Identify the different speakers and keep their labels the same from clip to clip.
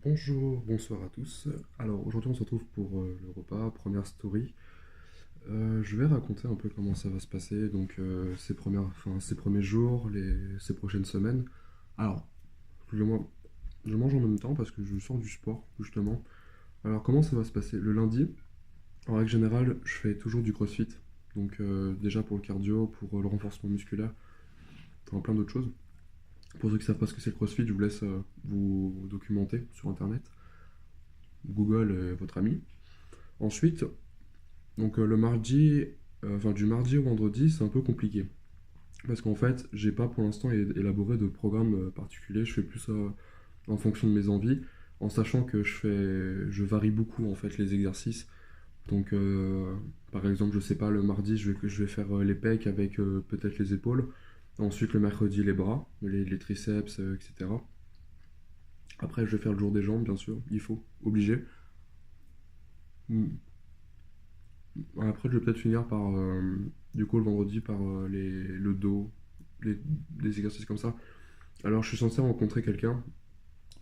Speaker 1: Bonjour, bonsoir à tous. Alors aujourd'hui on se retrouve pour le repas, première story. Je vais raconter un peu comment ça va se passer, donc ces premiers jours, ces prochaines semaines. Alors, excusez-moi, je mange en même temps parce que je sors du sport justement. Alors comment ça va se passer? Le lundi, en règle générale, je fais toujours du crossfit. Donc déjà pour le cardio, pour le renforcement musculaire, enfin plein d'autres choses. Pour ceux qui savent pas ce que c'est le crossfit, je vous laisse vous documenter sur internet. Google est votre ami. Ensuite, donc le mardi, du mardi au vendredi, c'est un peu compliqué. Parce qu'en fait, j'ai pas pour l'instant élaboré de programme particulier. Je fais plus en fonction de mes envies, en sachant que je varie beaucoup en fait les exercices. Donc, par exemple, je sais pas, le mardi, je vais faire les pecs avec peut-être les épaules. Ensuite, le mercredi, les bras, les triceps, etc. Après, je vais faire le jour des jambes, bien sûr, il faut, obligé. Mm. Après, je vais peut-être finir par, du coup, le vendredi, par le dos, les, des exercices comme ça. Alors, je suis censé rencontrer quelqu'un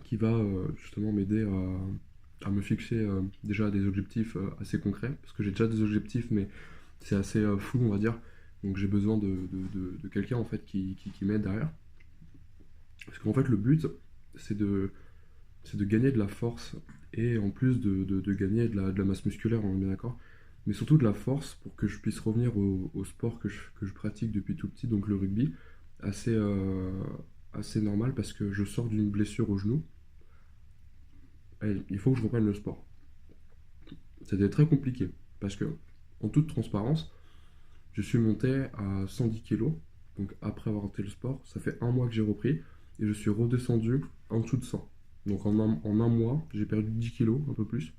Speaker 1: qui va justement m'aider à me fixer déjà des objectifs assez concrets, parce que j'ai déjà des objectifs, mais c'est assez flou, on va dire. Donc, j'ai besoin de quelqu'un, en fait, qui m'aide derrière. Parce qu'en fait, le but, c'est c'est de gagner de la force et en plus de gagner de la masse musculaire, on est bien d'accord, mais surtout de la force pour que je puisse revenir au sport que je pratique depuis tout petit, donc le rugby, assez, assez normal parce que je sors d'une blessure au genou et il faut que je reprenne le sport. C'était très compliqué parce que, en toute transparence, je suis monté à 110 kilos, donc après avoir arrêté le sport, ça fait un mois que j'ai repris et je suis redescendu en dessous de 100. Donc en un mois, j'ai perdu 10 kilos, un peu plus.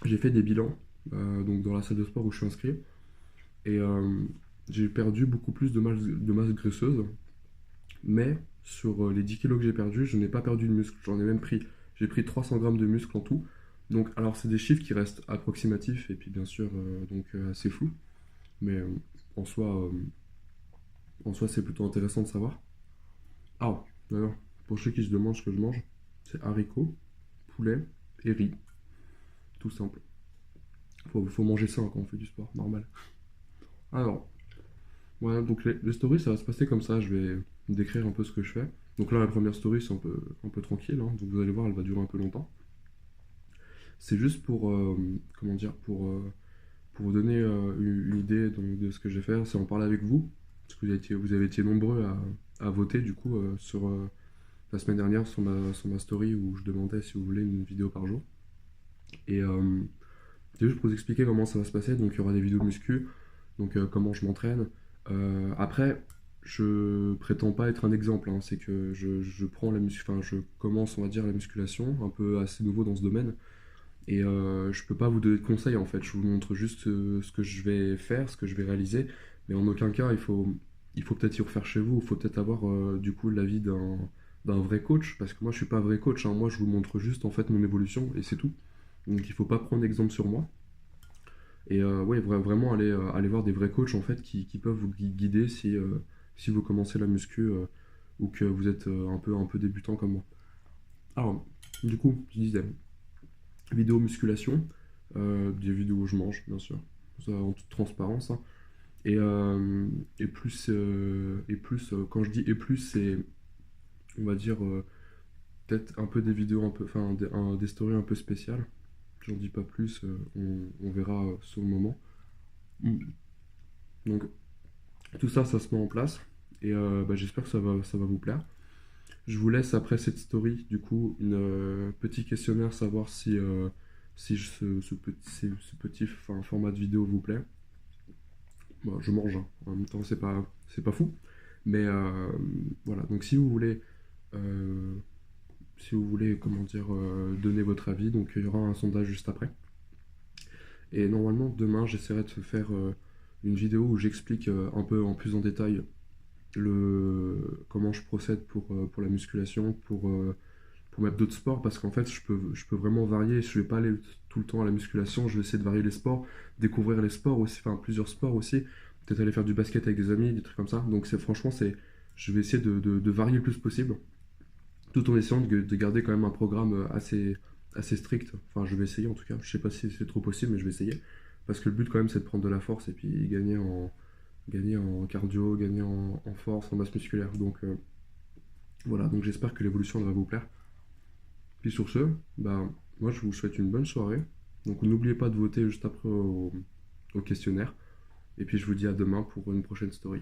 Speaker 1: J'ai fait des bilans donc dans la salle de sport où je suis inscrit et j'ai perdu beaucoup plus de masse graisseuse, mais sur les 10 kilos que j'ai perdu, je n'ai pas perdu de muscle, j'en ai même pris. J'ai pris 300 grammes de muscle en tout. Donc, alors, c'est des chiffres qui restent approximatifs et puis bien sûr assez flous, mais en soi, en soi, c'est plutôt intéressant de savoir. Ah, d'ailleurs, pour ceux qui se demandent ce que je mange, c'est haricots, poulet et riz, tout simple. Faut manger ça quand on fait du sport, normal. Alors, ouais, donc les stories, ça va se passer comme ça. Je vais décrire un peu ce que je fais. Donc là, la première story, c'est un peu tranquille, hein. Donc vous allez voir, elle va durer un peu longtemps. C'est juste pour, comment dire, pour vous donner une idée donc, de ce que je vais faire. C'est en parler avec vous, parce que vous avez été nombreux à voter, du coup, sur la semaine dernière, sur ma story, où je demandais si vous voulez une vidéo par jour. Et c'est juste pour vous expliquer comment ça va se passer. Donc il y aura des vidéos de muscu, donc comment je m'entraîne. Après, je prétends pas être un exemple, hein. C'est que je prends enfin, je commence, on va dire, la musculation, un peu assez nouveau dans ce domaine. Et je peux pas vous donner de conseils en fait. Je vous montre juste ce que je vais faire, ce que je vais réaliser. Mais en aucun cas, il faut peut-être y refaire chez vous. Il faut peut-être avoir du coup l'avis d'un vrai coach. Parce que moi, je suis pas vrai coach, hein. Moi, je vous montre juste en fait mon évolution et c'est tout. Donc il faut pas prendre exemple sur moi. Et ouais, vraiment aller voir des vrais coachs en fait qui peuvent vous guider si, si vous commencez la muscu ou que vous êtes un peu débutant comme moi. Alors, du coup, je disais, vidéo musculation, des vidéos où je mange, bien sûr, ça, en toute transparence, hein. Et plus quand je dis et plus, c'est, on va dire, peut-être un peu des vidéos un peu, enfin, des stories un peu spéciales. J'en dis pas plus, on verra sur le moment. Mm. Donc, tout ça, ça se met en place. Et j'espère que ça va vous plaire. Je vous laisse après cette story, du coup, une petit questionnaire, savoir si, si ce petit format de vidéo vous plaît. Bon, je mange, hein. En même temps, c'est pas fou. Mais voilà, donc euh, si vous voulez, comment dire, donner votre avis, donc il y aura un sondage juste après. Et normalement, demain, j'essaierai de faire une vidéo où j'explique un peu en plus en détail comment je procède pour la musculation, pour mettre d'autres sports, parce qu'en fait, je peux vraiment varier. Je vais pas aller tout le temps à la musculation, je vais essayer de varier les sports, découvrir les sports aussi, enfin plusieurs sports aussi, peut-être aller faire du basket avec des amis, des trucs comme ça. Donc franchement, je vais essayer de varier le plus possible tout en essayant de garder quand même un programme assez strict. Enfin, je vais essayer en tout cas. Je sais pas si c'est trop possible, mais je vais essayer. Parce que le but quand même, c'est de prendre de la force et puis gagner en cardio, gagner en force, en masse musculaire. Donc voilà, donc j'espère que l'évolution va vous plaire. Puis sur ce, bah, moi je vous souhaite une bonne soirée. Donc n'oubliez pas de voter juste après au questionnaire. Et puis je vous dis à demain pour une prochaine story.